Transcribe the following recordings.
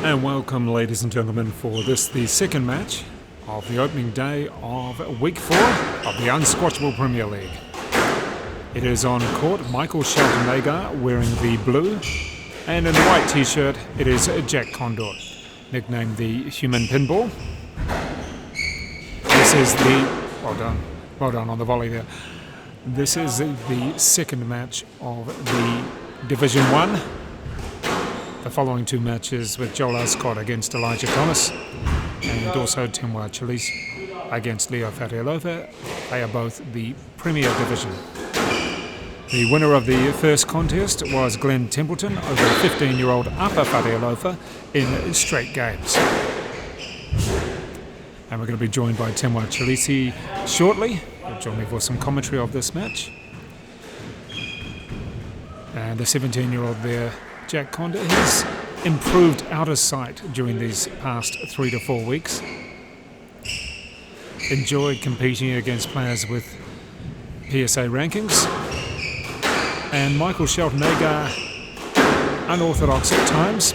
And welcome, ladies and gentlemen, for this, the second match of the opening day of Week 4 of the Unsquashable Premier League. It is on court Michael SHELTON-AGAR wearing the blue, and in the white t-shirt it is Jack Condor, nicknamed the Human Pinball. This is the... well done on the volley there. This is the second match of the Division 1. The following two matches with Joel Ascot against Elijah Thomas and also Timwa Chalise against Leo Fatialofa. They are both the Premier Division. The winner of the first contest was Glenn Templeton over 15-year-old Upper Fatialofa in straight games. And we're going to be joined by Timwa Chalise shortly. He'll join me for some commentary of this match. And the 17-year-old there, Jack Condor, has improved out of sight during these past 3 to 4 weeks. Enjoyed competing against players with PSA rankings. And Michael SHELTON-AGAR, unorthodox at times.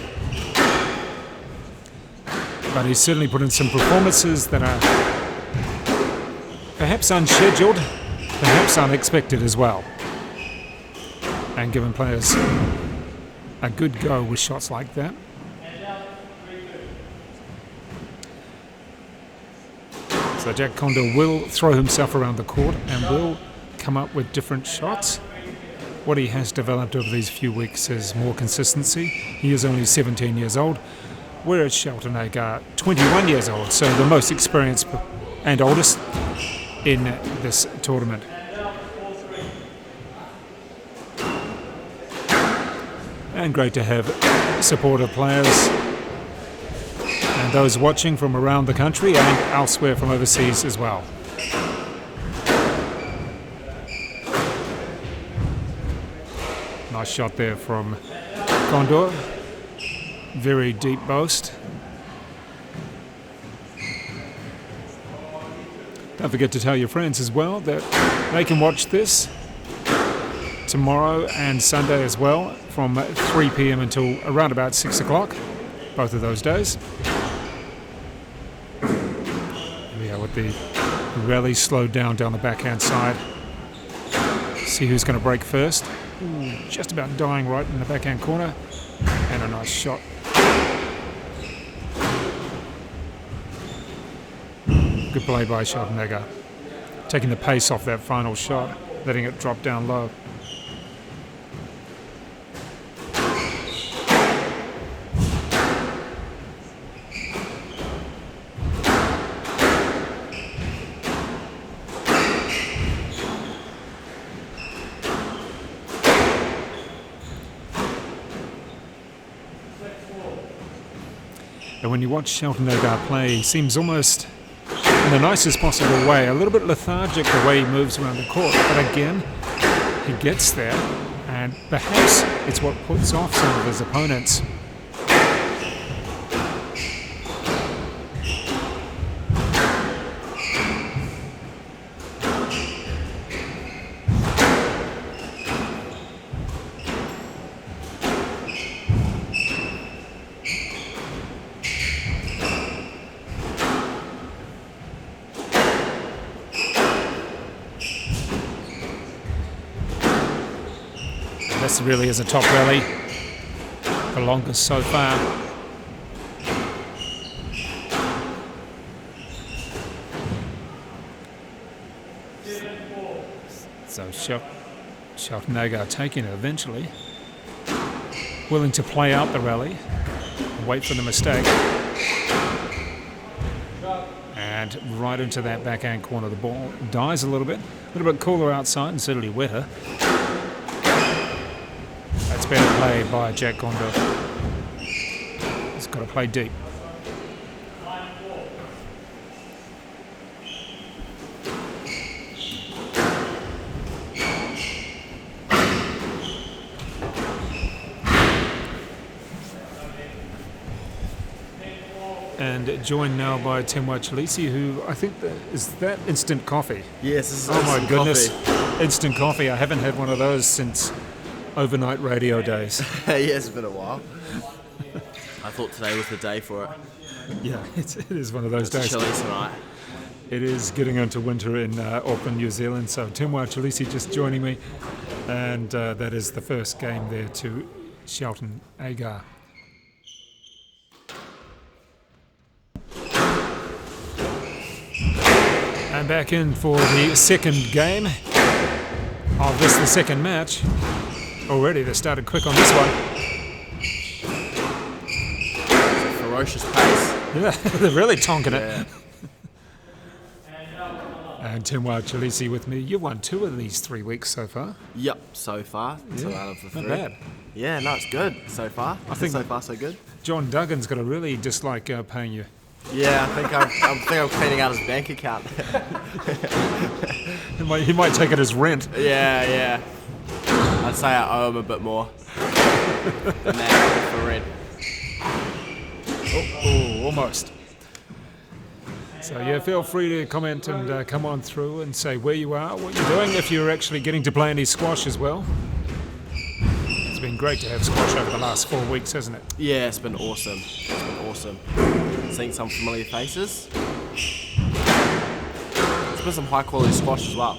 But he's certainly put in some performances that are perhaps unscheduled, perhaps unexpected as well. And given players a good go with shots like that. So Jack Condor will throw himself around the court and will come up with different shots. What he has developed over these few weeks is more consistency. He is only 17 years old, whereas SHELTON-AGAR 21 years old, so the most experienced and oldest in this tournament. And great to have supportive players and those watching from around the country and elsewhere from overseas as well. Nice shot there from Condor. Very deep boast. Don't forget to tell your friends as well that they can watch this tomorrow and Sunday as well, from 3 p.m. until around about 6 o'clock, both of those days. Yeah, with the rally slowed down the backhand side. See who's going to break first. Ooh, just about dying right in the backhand corner. And a nice shot. Good play by SHELTON-AGAR. Taking the pace off that final shot, letting it drop down low. And when you watch SHELTON-AGAR play, he seems almost, in the nicest possible way, a little bit lethargic the way he moves around the court. But again, he gets there, and perhaps it's what puts off some of his opponents. This really is a top rally, the longest so far. So SHELTON-AGAR taking it eventually, willing to play out the rally and wait for the mistake. And right into that backhand corner, the ball dies a little bit cooler outside and certainly wetter. That's better played by Jack Condor. He's got to play deep. And joined now by Timwa Chalise, who I think is that instant coffee. Yes, this is oh my goodness, coffee. Instant coffee. I haven't had one of those since overnight radio days. Yeah, it's been a while. I thought today was the day for it. Yeah, it is one of those days. It's chilly tonight. It is getting into winter in Auckland, New Zealand. So Timwa Chalisi just joining me, and that is the first game there to Shelton-AGAR. And back in for the second game of the second match. Already they started quick on this one. Ferocious pace. Yeah, they're really tonking Yeah. it. And Timwa Chalisi with me. You've won 2 of these 3 weeks so far. Yep, so far. 2 out of the 3. Not bad. Yeah, no, it's good so far. I think so far so good. John.Duggan's got to really dislike paying you. Yeah, I think I'm cleaning out his bank account. He might take it as rent. Yeah. I'd say I owe him a bit more than that for rent. Oh, almost. So yeah, feel free to comment and come on through and say where you are, what you're doing, if you're actually getting to play any squash as well. It's been great to have squash over the last 4 weeks, hasn't it? Yeah, it's been awesome. Seeing some familiar faces. It's been some high quality squash as well.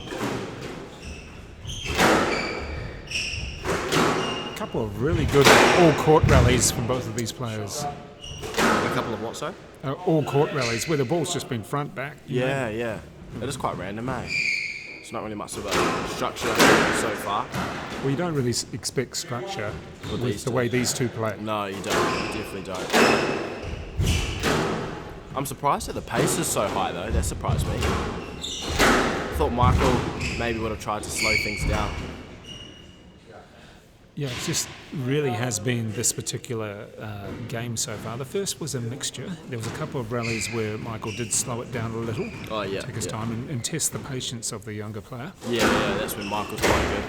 A couple of really good all-court rallies from both of these players. A couple of what, sorry? All-court rallies where the ball's just been front-back. Yeah. It is quite random, eh? It's not really much of a structure so far. Well, you don't really expect structure with the way these two play. No, you don't. You definitely don't. I'm surprised that the pace is so high, though. That surprised me. I thought Michael maybe would have tried to slow things down. Yeah, it just really has been this particular game so far. The first was a mixture. There was a couple of rallies where Michael did slow it down a little, take his time and test the patience of the younger player. Yeah, that's when Michael's quite good.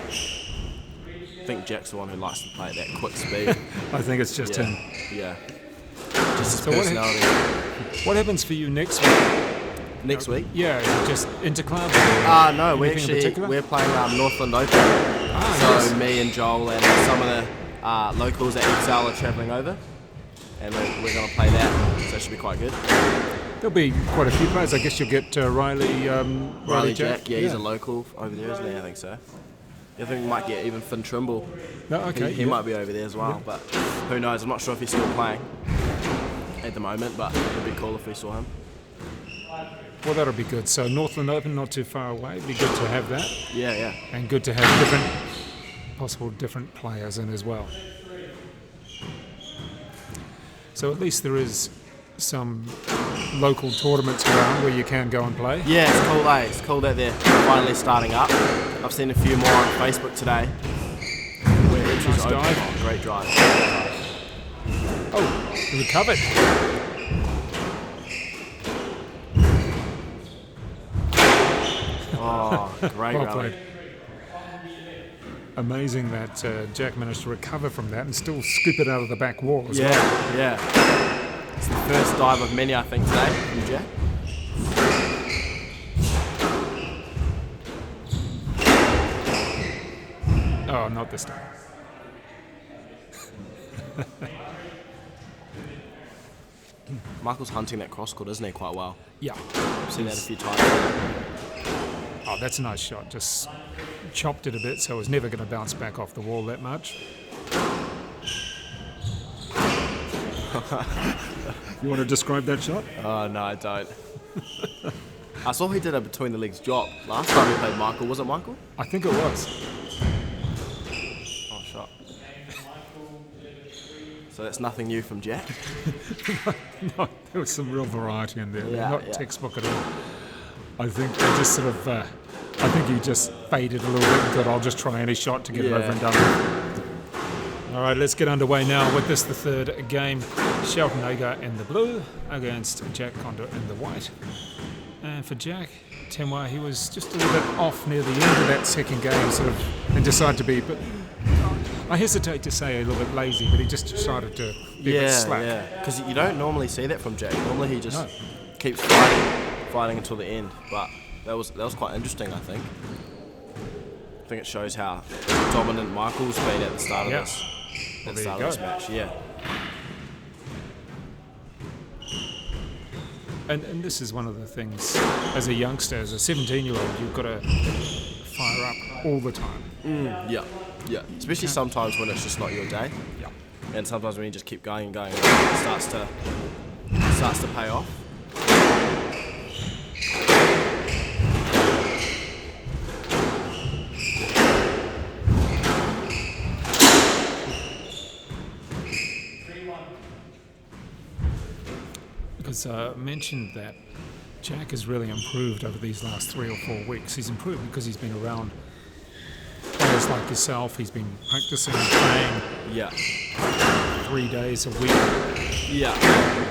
I think Jack's the one who likes to play at that quick speed. I think it's just him. Yeah. Just his personality. What happens for you next week? Next week? Yeah, just interclub? No, we're playing Northland Open. So me and Joel and some of the locals at Excel are travelling over, and we're going to play that, so it should be quite good. There'll be quite a few players. I guess you'll get Riley Jack. Yeah, he's a local over there, isn't he? I think so. I think we might get even Finn Trimble. No, okay. He might be over there as well, but who knows? I'm not sure if he's still playing at the moment, but it would be cool if we saw him. Well, that'll be good. So Northland Open, not too far away. It'd be good to have that. Yeah. And good to have possible different players in as well. So at least there is some local tournaments around where you can go and play. Yeah, it's cool, eh? It's cool that they're finally starting up. I've seen a few more on Facebook today. Nice dive. Oh, great drive. Oh, recovered. Oh, great Well rally. played. Amazing that Jack managed to recover from that and still scoop it out of the back wall as well. Yeah. It's the first dive of many, I think, today from Jack. Oh, not this time. Michael's hunting that cross court, isn't he, quite well? Yeah. I've seen that a few times. Oh, that's a nice shot. Just chopped it a bit, so it was never going to bounce back off the wall that much. You want to describe that shot? Oh, no, I don't. I saw he did a between the legs drop last time we played Michael. Was it Michael? I think it was. Oh, shot. So that's nothing new from Jack? No, there was some real variety in there. Yeah, Not textbook at all. I think they just sort of, I think he just faded a little bit and thought, I'll just try any shot to get it over and done with. All right, let's get underway now with this, the third game. Shelton-AGAR in the blue against Jack CONDER in the white. And for Jack, Timwa, he was just a little bit off near the end of that second game, sort of, and decided to be, but I hesitate to say a little bit lazy, but he just decided to be a bit slack. Yeah, because you don't normally see that from Jack. Normally he just keeps fighting until the end, but that was quite interesting, I think. I think it shows how dominant Michael's been at the start of this match. Yeah. And this is one of the things, as a youngster, as a 17-year-old, you've got to fire up all the time. Yeah. Especially sometimes when it's just not your day. Yeah. And sometimes when you just keep going and going, it starts to pay off. Because I mentioned that Jack has really improved over these last 3 or 4 weeks. He's improved because he's been around players like yourself. He's been practicing and playing Yeah. 3 days a week. Yeah.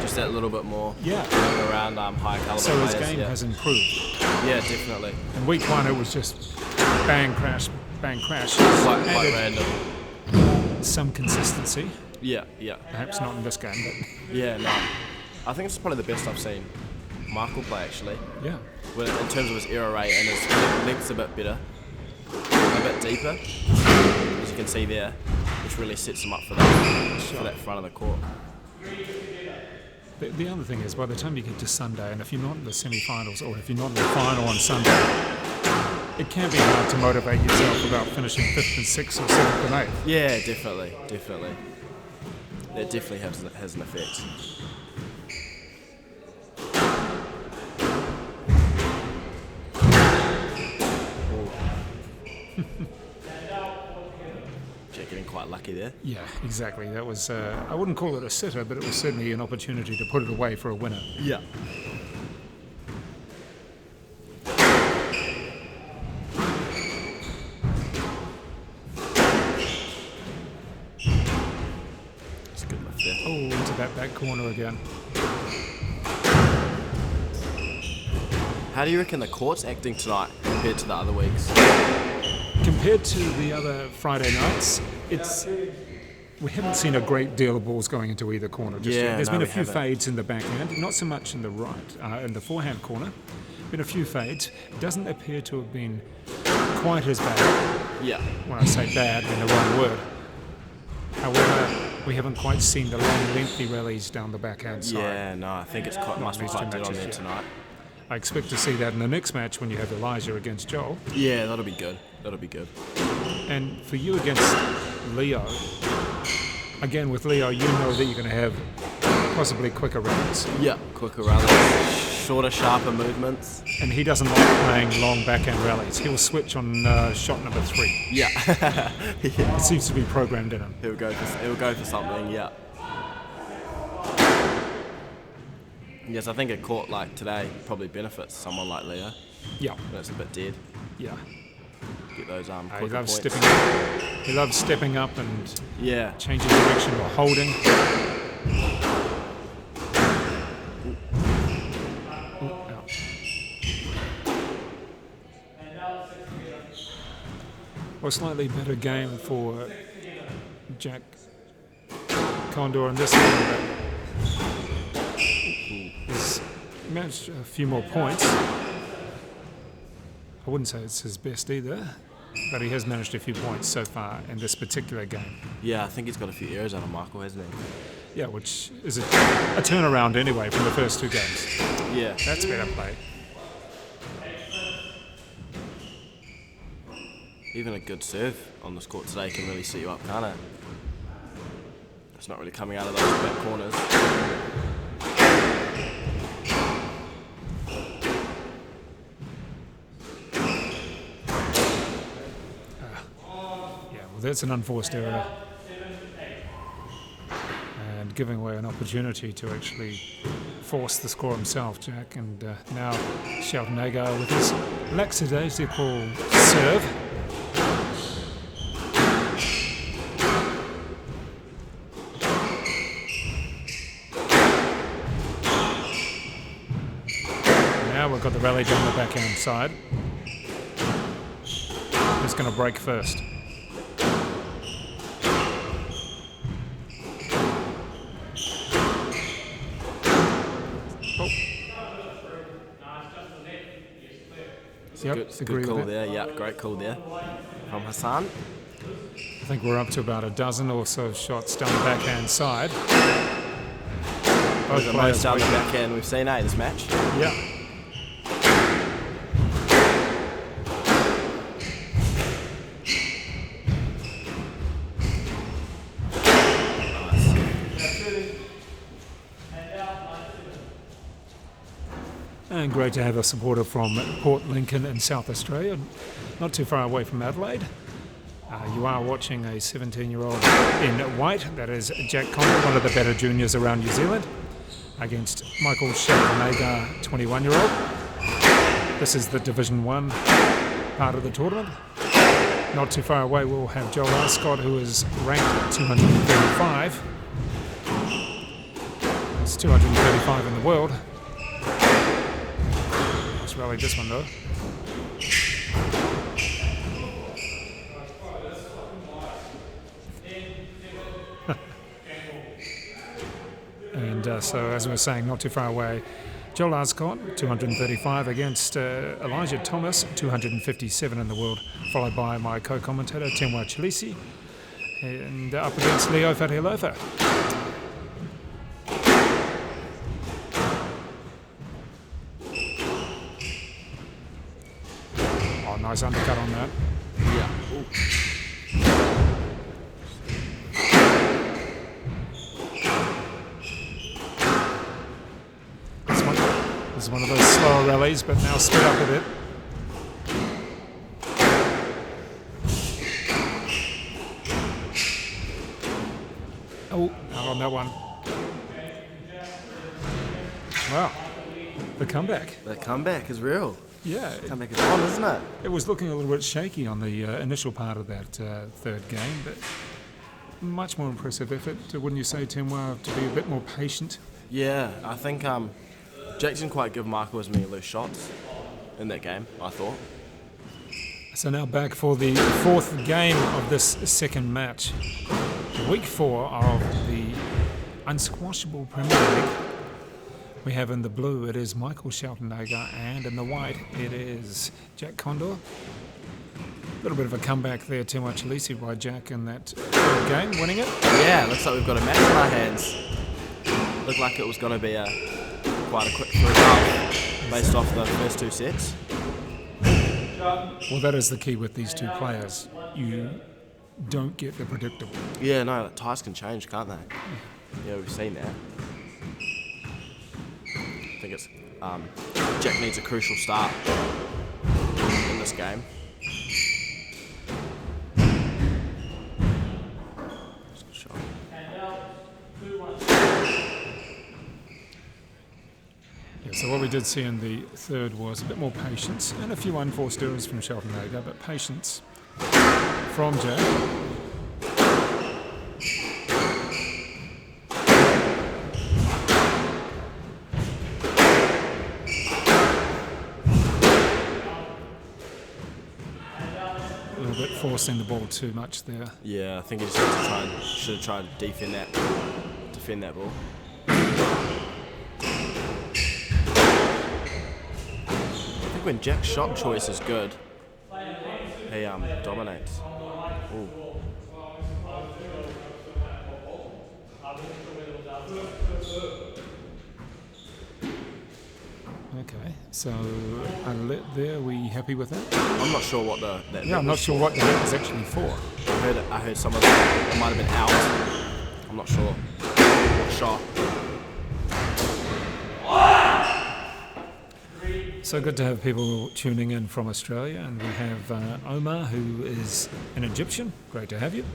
Just that little bit more. Yeah. Around high caliber So players. his game has improved. Yeah, definitely. In week 1 it was just bang, crash, bang, crash. Quite Added random. some consistency. Yeah. Perhaps not in this game, but Yeah, no. I think it's probably the best I've seen Michael play, actually. yeah. Well, in terms of his error rate, and his legs a bit better, a bit deeper, as you can see there, which really sets him up for that front of the court. The other thing is, by the time you get to Sunday, and if you're not in the semi-finals or if you're not in the final on Sunday, it can be hard to motivate yourself about finishing 5th and 6th or 7th and 8th. Yeah, definitely. That definitely has an effect. Jack getting quite lucky there. Yeah, exactly. That was, I wouldn't call it a sitter, but it was certainly an opportunity to put it away for a winner. Yeah. It's a good lift there. Oh, into that back corner again. How do you reckon the court's acting tonight compared to the other weeks? Compared to the other Friday nights, we haven't seen a great deal of balls going into either corner just yet. There's been a few fades in the backhand, not so much in the right, in the forehand corner. Been a few fades. It doesn't appear to have been quite as bad. Yeah. When I say bad, in the wrong word. However, we haven't quite seen the long, lengthy rallies down the backhand side. Yeah, no, I think must be quite dead on there tonight. I expect to see that in the next match when you have Elijah against Joel. Yeah, that'll be good. And for you against Leo, again with Leo, you know that you're going to have possibly quicker rallies. Yeah, quicker rallies, shorter, sharper movements. And he doesn't like playing long backhand rallies. He'll switch on shot number 3. Yeah. It seems to be programmed in him. He'll go for something, yeah. Yes, I think a court like today probably benefits someone like Leo. Yeah. When it's a bit dead. Yeah. Get those He quicker loves points. stepping up. He loves stepping up and changing direction or holding. Well, slightly better game for Jack Condor in this one. He's managed a few more points. I wouldn't say it's his best either, but he has managed a few points so far in this particular game. Yeah, I think he's got a few errors out of Michael, hasn't he? Yeah, which is a turnaround anyway from the first 2 games. Yeah. That's better play. Even a good serve on this court today can really set you up, can't it? It's not really coming out of those back corners. Well, that's an unforced error. And giving away an opportunity to actually force the score himself, Jack. And now SHELTON-AGAR with his lackadaisical serve. Now we've got the rally down the backhand side. Who's going to break first? Good call there. Yeah, great call there from Hassan. I think we're up to about a dozen or so shots down the backhand side. Both the players most down the waiting. backhand we've seen in this match. Yeah. And great to have a supporter from Port Lincoln in South Australia, not too far away from Adelaide. You are watching a 17-year-old in white, that is Jack Conner, one of the better juniors around New Zealand, against Michael SHELTON-AGAR, 21-year-old. This is the Division 1 part of the tournament. Not too far away we'll have Joel Ascott, who is ranked 235. It's 235 in the world. Let's rally this one though. And so, as we were saying, not too far away, Joel Ascott, 235 against Elijah Thomas, 257 in the world, followed by my co-commentator, Tenwa Chalisi, and up against Leo Fatialofa. Oh, nice undercut on that. Yeah. Ooh. This is one of those slower rallies, but now sped up a bit. Oh, not on that one. Wow, the comeback. The comeback is real. Yeah, Comeback is on, isn't it? it was looking a little bit shaky on the initial part of that third game, but much more impressive effort, wouldn't you say, Tenwa, to be a bit more patient? Yeah, I think Jack didn't quite give Michael as many loose shots in that game, I thought. So now back for the fourth game of this second match. Week 4 of the Unsquashable Premier League. We have in the blue, it is Michael SHELTON-AGAR, and in the white, it is Jack Conder. A little bit of a comeback there, too much Chalisi by Jack in that third game, winning it. Yeah, looks like we've got a match in our hands. Looked like it was going to be quite a quick third half based off the first 2 sets. Well, that is the key with these two players. You don't get the predictable. Yeah, no, ties can change, can't they? Yeah, we've seen that. I think it's Jack needs a crucial start in this game. Yeah, so what we did see in the third was a bit more patience and a few unforced errors from SHELTON-AGAR, but patience from Jack. A little bit forcing the ball too much there. Yeah, I think he just should have tried to defend that ball. I think when Jack's shot choice is good, he dominates. Ooh. Okay, so a let there, are we happy with that? I'm not sure what that Yeah, I'm not sure what the let was actually for. I heard some of it might have been out. I'm not sure what shot. So good to have people tuning in from Australia, and we have Omar, who is an Egyptian. Great to have you.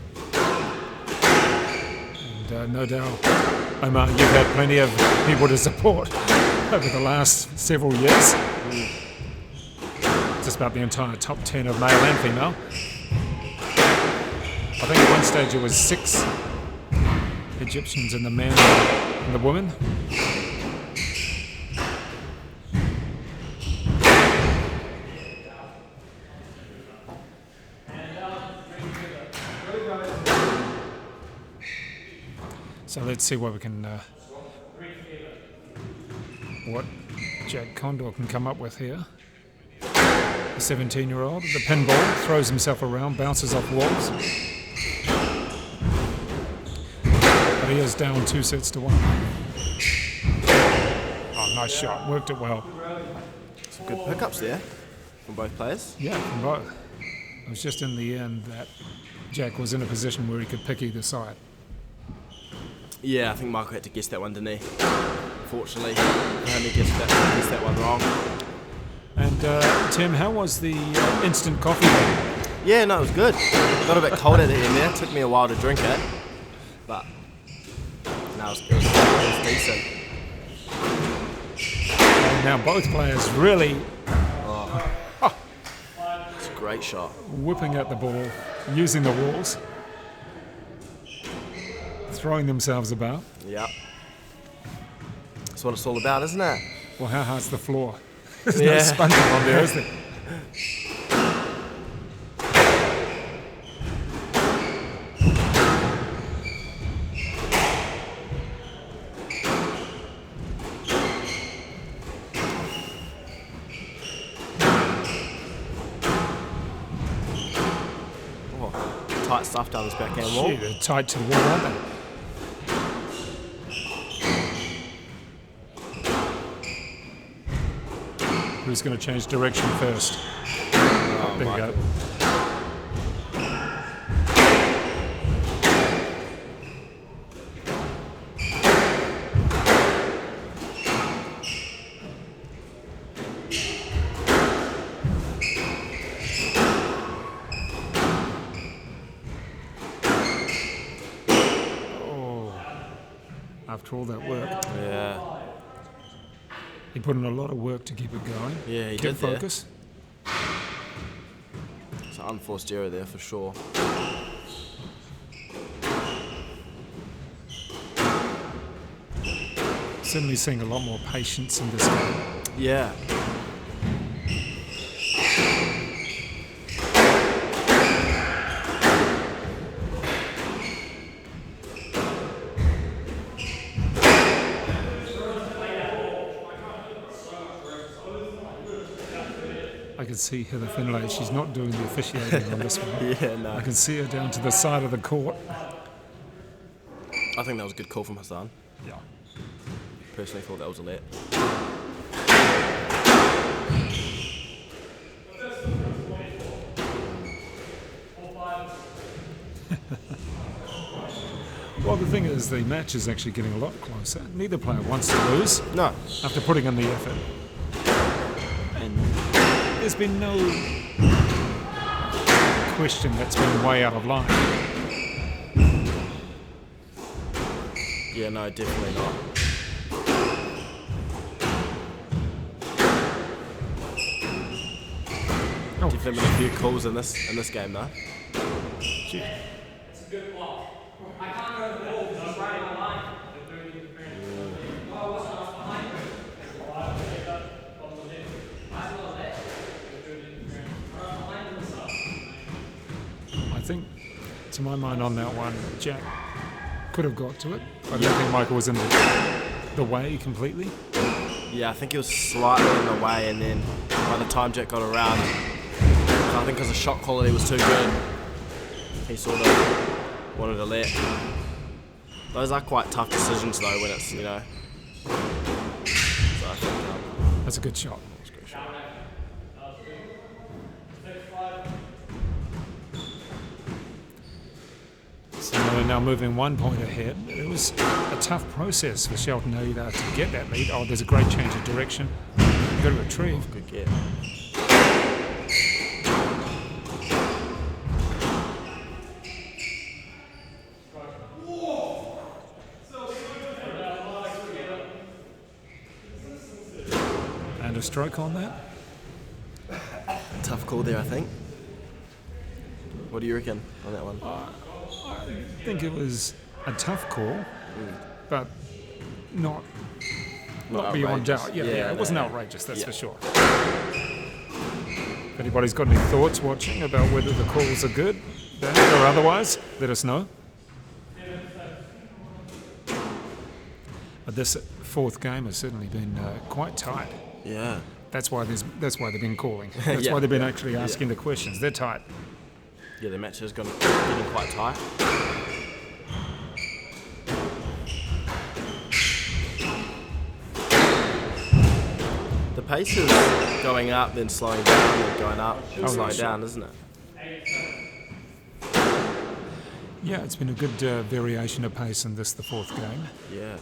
And no doubt, Omar, you've had plenty of people to support over the last several years. Just about the entire top 10 of male and female. I think at one stage it was 6 Egyptians in the men and the women. So let's see what we can, what Jack Conder can come up with here. The 17-year-old, the pinball, throws himself around, bounces off walls. But he is down 2 sets to 1. Nice shot. Worked it well. Some good pickups there from both players. Yeah, from both. It was just in the end that Jack was in a position where he could pick either side. Yeah, I think Michael had to guess that one, didn't he? Fortunately, he only guessed that one wrong. And Tim, how was the instant coffee there? Yeah, no, it was good. Got a bit cold at the end there. Took me a while to drink it, but no, it was decent. And now both players really It's a great shot. whipping at the ball, using the walls, throwing themselves about. Yep. That's what it's all about, isn't it? Well, how hard's the floor? There's no sponging on there, is there? Tight stuff down this backhand wall. Gee, they're tight to the wall, aren't they? Who's going to change direction first? Oh, There you go. After all that work, Yeah. he put in a lot of work to keep it going. Yeah, he Kept did there. focus. It's an unforced error there for sure. Certainly seeing a lot more patience in this game. Yeah. I can see Heather Finlay, she's not doing the officiating on this one. Yeah, no. I can see her down to the side of the court. I think that was a good call from Hassan. Yeah. Personally thought that was a let. Well, the thing is, the match is actually getting a lot closer. Neither player wants to lose No. after putting in the effort. And there's been no question that's been way out of line. Yeah, no, definitely not. Oh, Definitely been a few calls in this game though. gee. I think, to my mind on that one, Jack could have got to it. I don't think Michael was in the way completely. Yeah, I think he was slightly in the way, and then by the time Jack got around, I think because the shot quality was too good, he sort of wanted to let. Those are quite tough decisions though when it's, you know. So I think, That's a good shot. it's a great shot. So they're now moving 1 point ahead. It was a tough process for Shelton-AGAR to get that lead. Oh, there's a great change of direction. Good retrieve. Good get. And a stroke on that. Tough call there, I think. What do you reckon on that one? I think it was a tough call, but not beyond outrageous. doubt. Yeah, Yeah, it wasn't no. outrageous, that's Yeah. for sure. If anybody's got any thoughts watching about whether the calls are good, bad, or otherwise, let us know. But this fourth game has certainly been quite tight. Yeah. That's why they've been calling. That's Yeah. why they've been actually asking the questions. They're tight. Yeah, the match is getting quite tight. pace is going up, then slowing down, then going up, then slowing sure. down, isn't it? Yeah, it's been a good variation of pace in this, the fourth game. Yeah.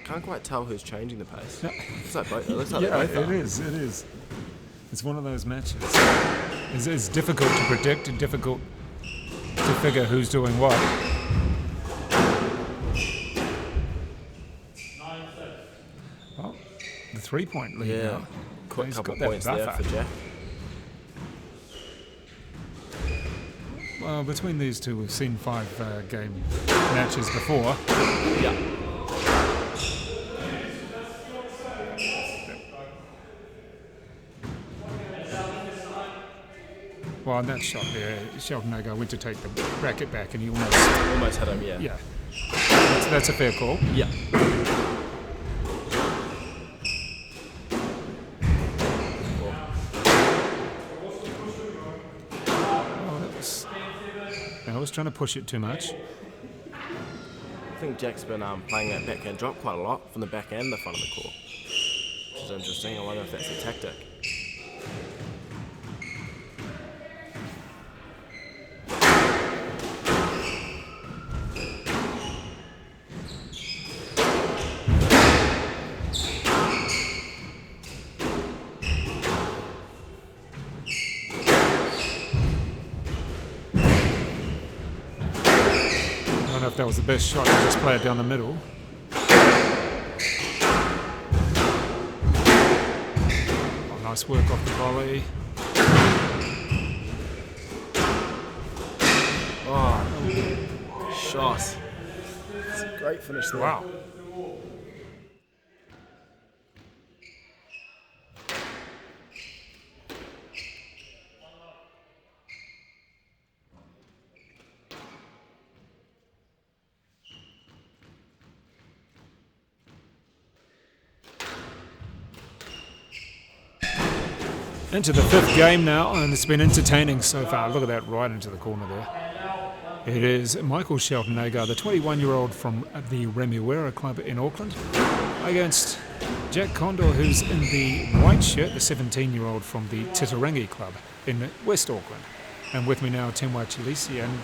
Can't quite tell who's changing the pace. No. Looks like both. It looks like Yeah, they both are. it is. It's one of those matches. It's difficult to predict and difficult to figure who's doing what. Well, the 3-point lead Yeah. now. Quick He's couple got that points there buffer. for Jack. Well, between these two, we've seen 5 game matches before. Yeah. Well, on that shot there, Shelton-AGAR went to take the bracket back and he Almost had him, yeah. yeah. That's a fair call. Yeah. I was trying to push it too much. I think Jack's been playing that backhand drop quite a lot from the back and the front of the court, which is interesting. I wonder if that's a tactic. I don't know if that was the best shot to just play it down the middle. Oh, nice work off the volley. Oh, shot. It's a great finish there. Wow. Into the 5th game now, and it's been entertaining so far. Look at that, right into the corner there. It is Michael Shelton-AGAR, the 21-year-old from the Remuera club in Auckland, against Jack Condor, who's in the white shirt, the 17-year-old from the Titirangi club in West Auckland. And with me now, Tenwa Chilisi, and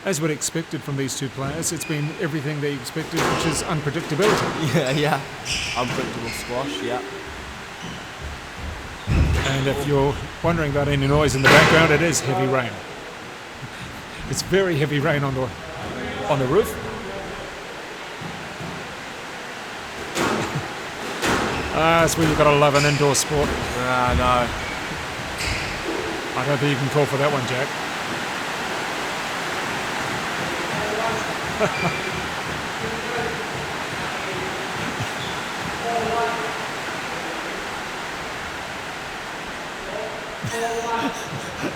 as we'd expected from these two players, it's been everything they expected, which is unpredictability. Yeah. Unpredictable squash, yeah. And if you're wondering about any noise in the background, it is heavy rain. It's very heavy rain on the roof. That's where you've got to love an indoor sport. No. I don't think you can call for that one, Jack.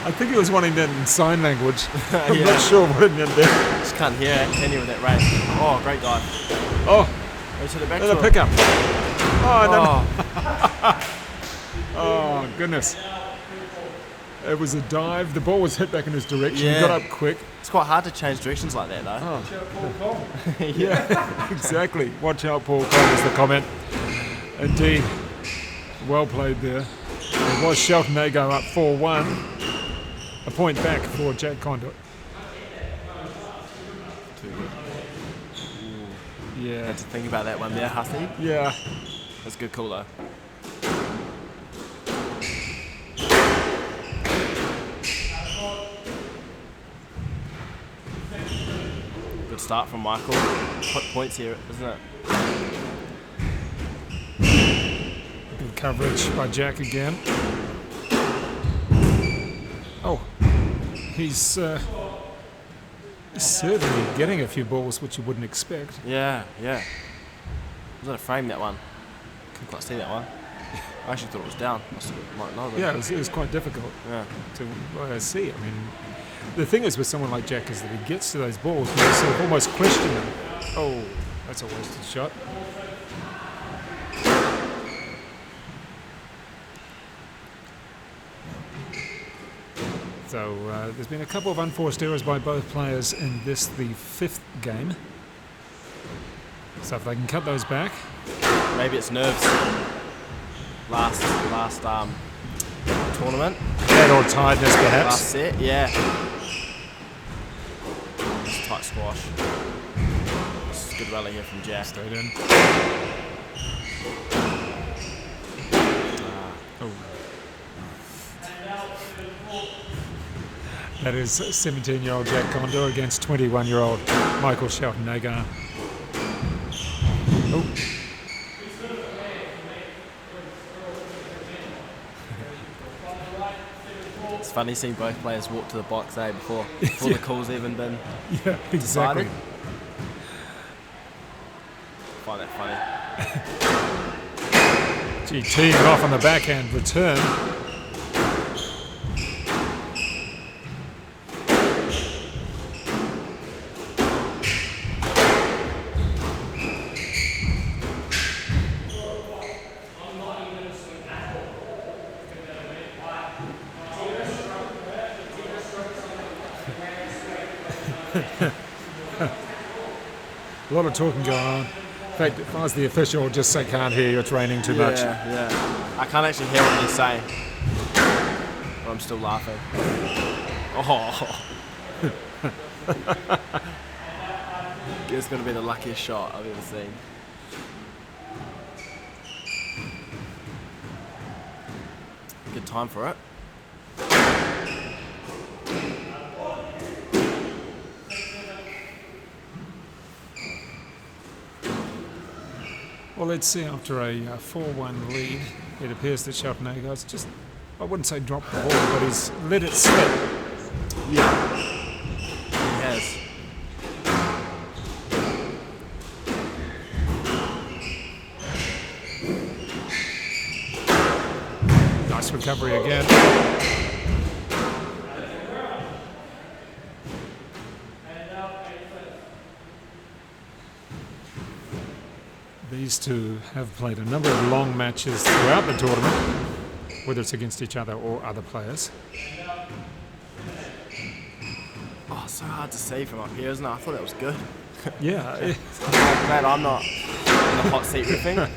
I think he was wanting that in sign language. I'm Yeah. not sure what it meant there. Just can't hear it, can you, with that rain? Oh, great dive. Oh, Let's hit it back and a to him. pickup. Oh, no. Oh, Oh, goodness. It was a dive. The ball was hit back in his direction. He Yeah. got up quick. it's quite hard to change directions like that, though. Oh. Yeah, exactly. Watch out, Paul Cole is the comment. Indeed. Well played there. It was Shelton-AGAR up 4-1. A point back for Jack Condor. Too good. Yeah. Had to think about that one there, Hussey. Yeah. That's a good call, though. Good start from Michael. Quick points here, isn't it? Good coverage by Jack again. Oh, he's certainly getting a few balls which you wouldn't expect. Yeah. Was that a frame, that one? Couldn't quite see that one. I actually thought it was down. Might not have been. Yeah, it was quite difficult Yeah. to see. I mean, the thing is with someone like Jack is that he gets to those balls and you sort of almost question them. Oh, that's a wasted shot. So there's been a couple of unforced errors by both players in this, the 5th game. So if they can cut those back. Maybe it's nerves. last tournament. That or tiredness, perhaps. Last set, yeah. Just tight squash. This is a good rally here from Jack. Straight in. That is 17-year-old Jack Condor against 21-year-old Michael SHELTON-AGAR. Oh. It's funny seeing both players walk to the box before the call's even been Exactly. decided. Find that funny. Gee, teeing off on the backhand return. A lot of talking going on. In fact, if I was the official, I'd just say, can't hear you, it's raining too much. Yeah. I can't actually hear what he's saying, but I'm still laughing. Oh. It's going to be the luckiest shot I've ever seen. Good time for it. Well, let's see, after a 4-1 lead, it appears that SHELTON-AGAR's just, I wouldn't say dropped the ball, but he's let it slip. Yeah, he has. Nice recovery again. These two have played a number of long matches throughout the tournament, whether it's against each other or other players. Oh, so hard to see from up here, isn't it? I thought that was good. Yeah. I'm glad I'm not in the hot seat riffing.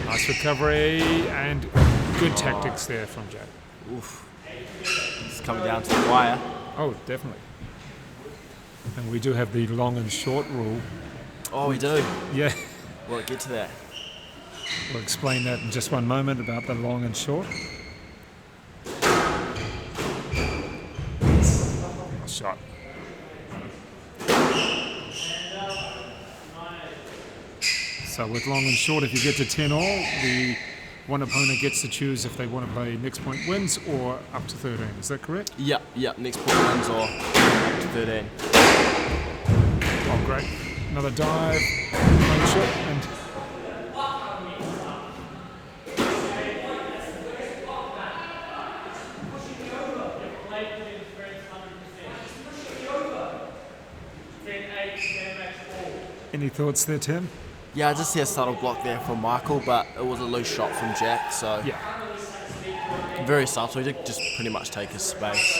Nice recovery and good tactics there from Jack. Oof. It's coming down to the wire. Oh, definitely. And we do have the long and short rule. Oh, we do. Yeah. We'll get to that. We'll explain that in just one moment about the long and short. Nice shot. So with long and short, if you get to 10 all, the one opponent gets to choose if they want to play next point wins or up to 13. Is that correct? Yep. Next point wins or up to 13. Oh, great. Another dive, long shot, and any thoughts there, Tim? Yeah, I just see a subtle block there from Michael, but it was a loose shot from Jack, so Yeah. very subtle. He did just pretty much take his space.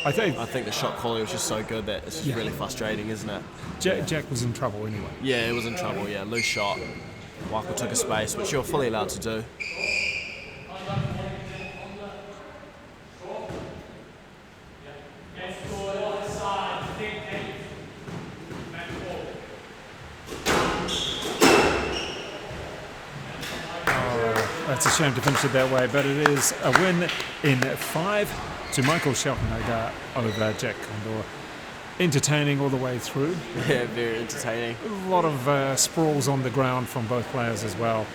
I think I think the shot quality was just so good that it's just really frustrating, isn't it? Jack was in trouble anyway. Yeah, it was in trouble, yeah. Loose shot. Michael took a space, which you're fully allowed to do. It's a shame to finish it that way, but it is a win in 5 to Michael SHELTON-AGAR over Jack Condor. Entertaining all the way through. Yeah, very entertaining. A lot of sprawls on the ground from both players as well.